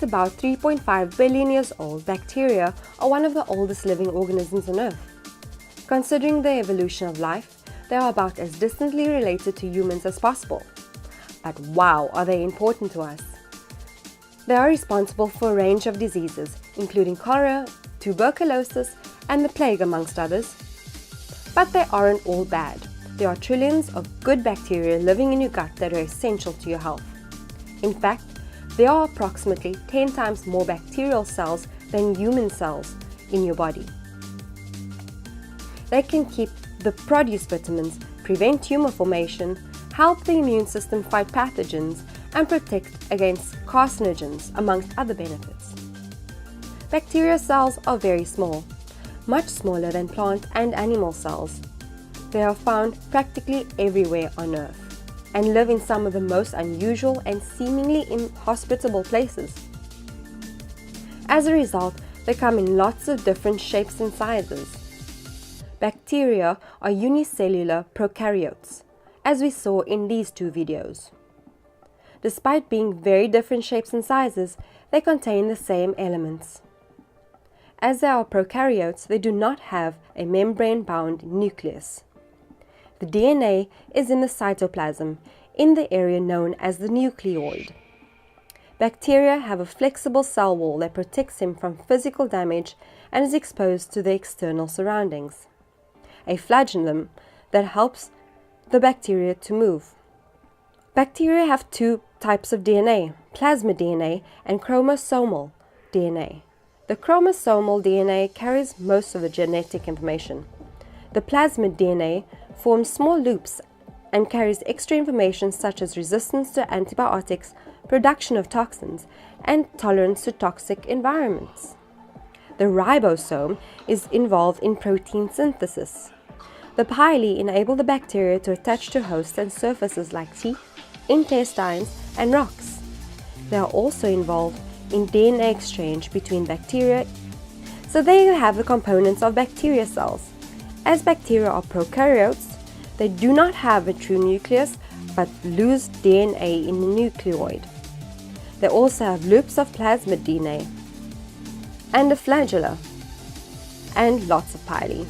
At about 3.5 billion years old, bacteria are one of the oldest living organisms on Earth. Considering the evolution of life, they are about as distantly related to humans as possible. But wow, are they important to us! They are responsible for a range of diseases, including cholera, tuberculosis, and the plague, amongst others. But they aren't all bad. There are trillions of good bacteria living in your gut that are essential to your health. In fact, there are approximately 10 times more bacterial cells than human cells in your body. They can produce vitamins, prevent tumor formation, help the immune system fight pathogens, and protect against carcinogens, amongst other benefits. Bacteria cells are very small, much smaller than plant and animal cells. They are found practically everywhere on Earth and live in some of the most unusual and seemingly inhospitable places. As a result, they come in lots of different shapes and sizes. Bacteria are unicellular prokaryotes, as we saw in these two videos. Despite being very different shapes and sizes, they contain the same elements. As they are prokaryotes, they do not have a membrane-bound nucleus. The DNA is in the cytoplasm, in the area known as the nucleoid. Bacteria have a flexible cell wall that protects them from physical damage and is exposed to the external surroundings. A flagellum that helps the bacteria to move. Bacteria have two types of DNA, plasmid DNA and chromosomal DNA. The chromosomal DNA carries most of the genetic information. The plasmid DNA forms small loops and carries extra information such as resistance to antibiotics, production of toxins, and tolerance to toxic environments. The ribosome is involved in protein synthesis. The pili enable the bacteria to attach to hosts and surfaces like teeth, intestines, and rocks. They are also involved in DNA exchange between bacteria. So there you have the components of bacteria cells. As bacteria are prokaryotes, they do not have a true nucleus but lose DNA in the nucleoid. They also have loops of plasmid DNA and a flagella and lots of pili.